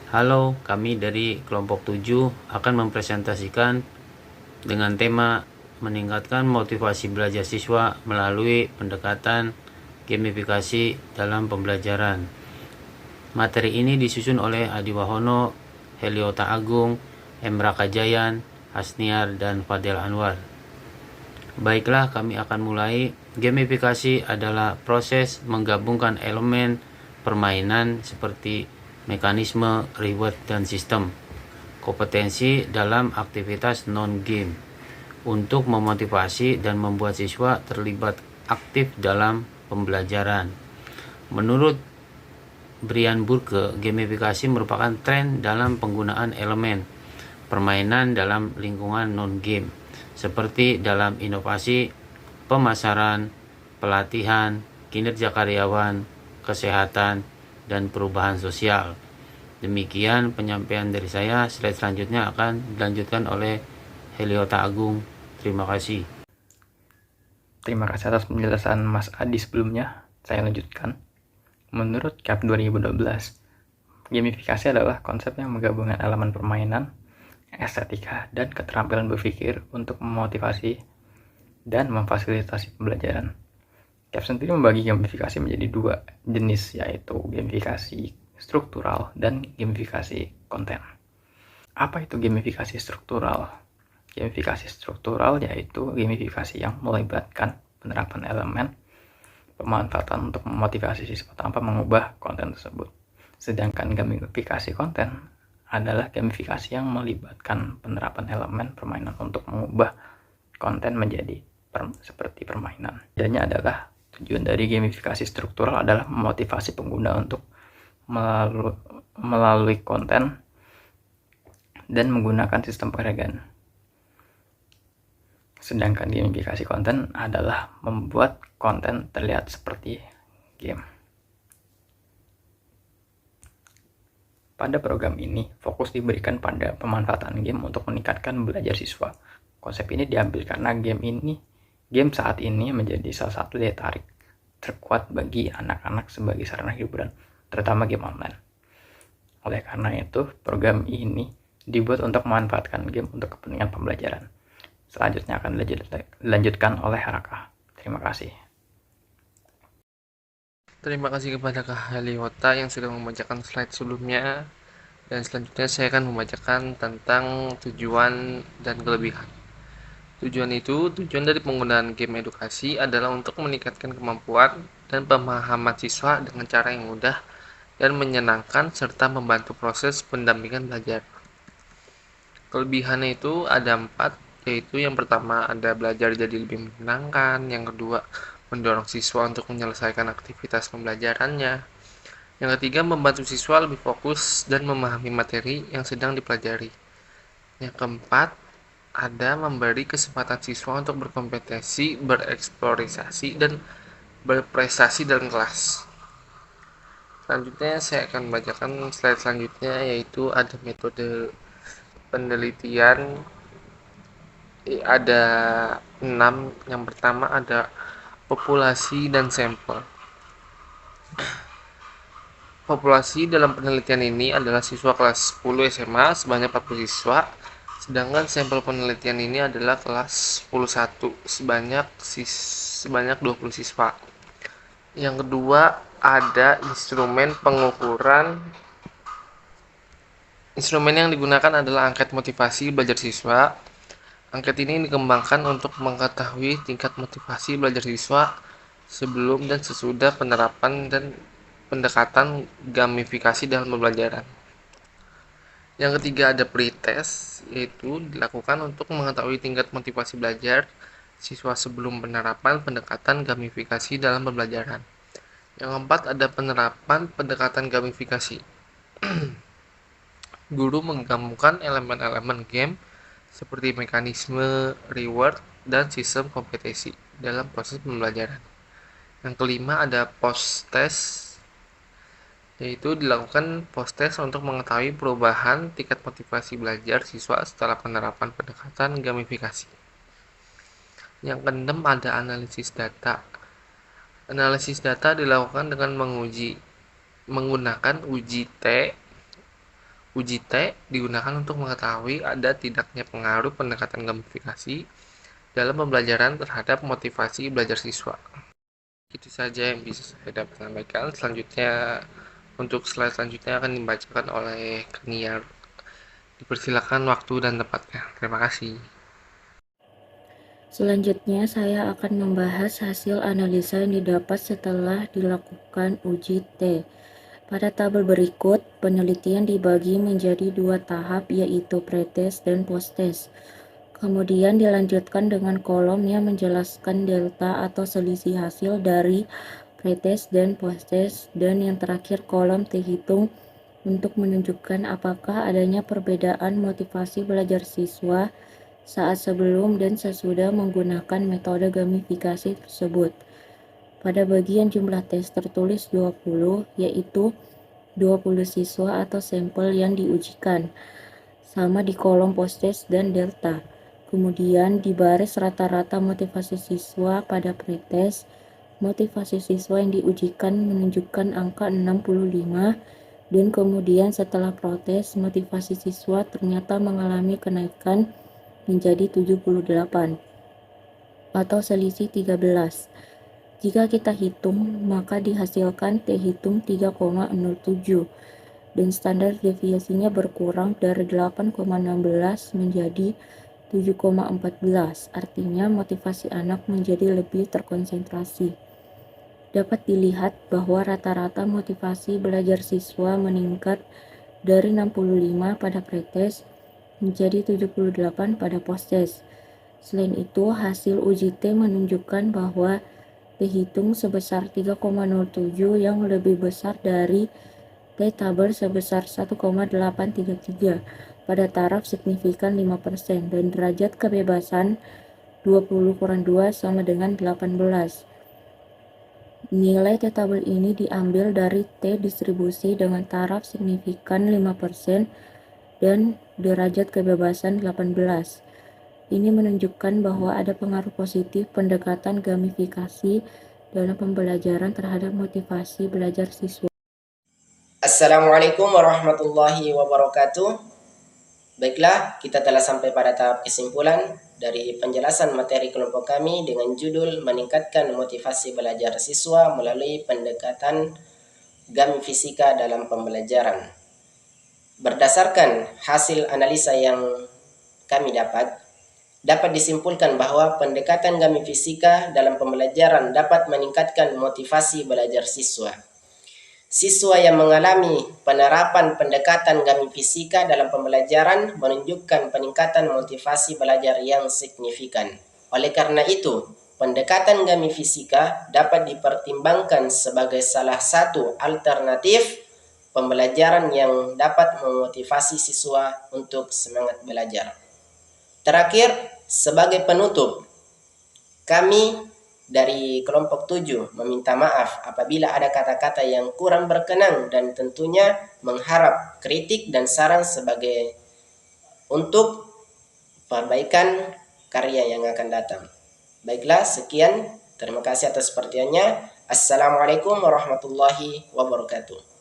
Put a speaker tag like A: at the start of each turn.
A: Halo, kami dari kelompok 7 akan mempresentasikan dengan tema meningkatkan motivasi belajar siswa melalui pendekatan gamifikasi dalam pembelajaran. Materi ini disusun oleh Adi Wahono, Heliota Agung, Emra Kajayan, Hasniar, dan Fadel Anwar. Baiklah, kami akan mulai. Gamifikasi adalah proses menggabungkan elemen permainan seperti mekanisme, reward, dan sistem kompetensi dalam aktivitas non-game untuk memotivasi dan membuat siswa terlibat aktif dalam pembelajaran. Menurut Brian Burke, gamifikasi merupakan tren dalam penggunaan elemen permainan dalam lingkungan non-game, seperti dalam inovasi, pemasaran, pelatihan, kinerja karyawan, kesehatan, dan perubahan sosial. Demikian penyampaian dari saya. Slide selanjutnya akan dilanjutkan oleh Heliota Agung. Terima kasih.
B: Terima kasih atas penjelasan Mas Adi sebelumnya. Saya lanjutkan. Menurut CAP 2012, gamifikasi adalah konsep yang menggabungkan elemen permainan, estetika, dan keterampilan berpikir untuk memotivasi dan memfasilitasi pembelajaran. CAP sendiri membagi gamifikasi menjadi dua jenis, yaitu gamifikasi struktural dan gamifikasi konten. Apa itu gamifikasi struktural? Gamifikasi struktural yaitu gamifikasi yang melibatkan penerapan elemen pemanfaatan untuk memotivasi siswa tanpa mengubah konten tersebut. Sedangkan gamifikasi konten adalah gamifikasi yang melibatkan penerapan elemen permainan untuk mengubah konten menjadi seperti permainan. Bedanya adalah tujuan dari gamifikasi struktural adalah memotivasi pengguna untuk melalui konten dan menggunakan sistem penghargaan. Sedangkan gamifikasi konten adalah membuat konten terlihat seperti game. Pada program ini, fokus diberikan pada pemanfaatan game untuk meningkatkan belajar siswa. Konsep ini diambil karena game saat ini menjadi salah satu daya tarik terkuat bagi anak-anak sebagai sarana hiburan, terutama game online. Oleh karena itu, program ini dibuat untuk memanfaatkan game untuk kepentingan pembelajaran. Selanjutnya akan dilanjutkan oleh Haraka. Terima kasih.
C: Terima kasih kepada Kak Heliota yang sudah membacakan slide sebelumnya. Dan selanjutnya saya akan membacakan tentang tujuan dan kelebihan. Tujuan dari penggunaan game edukasi adalah untuk meningkatkan kemampuan dan pemahaman siswa dengan cara yang mudah dan menyenangkan serta membantu proses pendampingan belajar. Kelebihannya itu ada 4, yaitu yang pertama ada belajar jadi lebih menyenangkan, yang kedua mendorong siswa untuk menyelesaikan aktivitas pembelajarannya, yang ketiga membantu siswa lebih fokus dan memahami materi yang sedang dipelajari, yang keempat ada memberi kesempatan siswa untuk berkompetisi, bereksplorasi, dan berprestasi dalam kelas. Selanjutnya saya akan membacakan slide selanjutnya, yaitu ada metode penelitian. Ada 6. Yang pertama ada populasi dan sampel. Populasi dalam penelitian ini adalah siswa kelas 10 SMA sebanyak 40 siswa, sedangkan sampel penelitian ini adalah kelas 10 sebanyak 20 siswa. Yang kedua ada instrumen pengukuran. Instrumen yang digunakan adalah angket motivasi belajar siswa. Angket ini dikembangkan untuk mengetahui tingkat motivasi belajar siswa sebelum dan sesudah penerapan dan pendekatan gamifikasi dalam pembelajaran. Yang ketiga ada pretest, yaitu dilakukan untuk mengetahui tingkat motivasi belajar siswa sebelum penerapan pendekatan gamifikasi dalam pembelajaran. Yang keempat ada penerapan pendekatan gamifikasi. Guru menggabungkan elemen-elemen game seperti mekanisme, reward, dan sistem kompetensi dalam proses pembelajaran. Yang kelima ada post-test, yaitu dilakukan post-test untuk mengetahui perubahan tingkat motivasi belajar siswa setelah penerapan pendekatan gamifikasi. Yang keenam ada analisis data. Analisis data dilakukan dengan menggunakan uji T, Uji T digunakan untuk mengetahui ada tidaknya pengaruh pendekatan gamifikasi dalam pembelajaran terhadap motivasi belajar siswa. Itu saja yang bisa saya dapat sampaikan. Selanjutnya, untuk slide selanjutnya akan dibacakan oleh Kaniar. Dipersilakan waktu dan tempatnya. Terima kasih.
D: Selanjutnya, saya akan membahas hasil analisa yang didapat setelah dilakukan uji T. Pada tabel berikut, penelitian dibagi menjadi 2 tahap, yaitu pretest dan posttest. Kemudian dilanjutkan dengan kolom yang menjelaskan delta atau selisih hasil dari pretest dan posttest, dan yang terakhir kolom T hitung untuk menunjukkan apakah adanya perbedaan motivasi belajar siswa saat sebelum dan sesudah menggunakan metode gamifikasi tersebut. Pada bagian jumlah tes tertulis 20, yaitu 20 siswa atau sampel yang diujikan, sama di kolom posttest dan delta. Kemudian di baris rata-rata motivasi siswa pada pretest, motivasi siswa yang diujikan menunjukkan angka 65, dan kemudian setelah protes, motivasi siswa ternyata mengalami kenaikan menjadi 78 atau selisih 13. Jika kita hitung, maka dihasilkan T hitung 3,07 dan standar deviasinya berkurang dari 8,16 menjadi 7,14. Artinya motivasi anak menjadi lebih terkonsentrasi. Dapat dilihat bahwa rata-rata motivasi belajar siswa meningkat dari 65 pada pretest menjadi 78 pada posttest. Selain itu, hasil uji T menunjukkan bahwa T hitung sebesar 3,07 yang lebih besar dari T tabel sebesar 1,833 pada taraf signifikan 5% dan derajat kebebasan 20 kurang 2 sama dengan 18. Nilai T tabel ini diambil dari T distribusi dengan taraf signifikan 5% dan derajat kebebasan 18. Ini menunjukkan bahwa ada pengaruh positif pendekatan gamifikasi dalam pembelajaran terhadap motivasi belajar siswa.
E: Assalamualaikum warahmatullahi wabarakatuh. Baiklah, kita telah sampai pada tahap kesimpulan dari penjelasan materi kelompok kami dengan judul meningkatkan motivasi belajar siswa melalui pendekatan gamifisika dalam pembelajaran. Berdasarkan hasil analisa yang kami dapat disimpulkan bahwa pendekatan gamifisika dalam pembelajaran dapat meningkatkan motivasi belajar siswa. Siswa yang mengalami penerapan pendekatan gamifisika dalam pembelajaran menunjukkan peningkatan motivasi belajar yang signifikan. Oleh karena itu, pendekatan gamifisika dapat dipertimbangkan sebagai salah satu alternatif pembelajaran yang dapat memotivasi siswa untuk semangat belajar. Terakhir, sebagai penutup, kami dari kelompok 7 meminta maaf apabila ada kata-kata yang kurang berkenan dan tentunya mengharap kritik dan saran sebagai untuk perbaikan karya yang akan datang. Baiklah, sekian. Terima kasih atas perhatiannya. Assalamualaikum warahmatullahi wabarakatuh.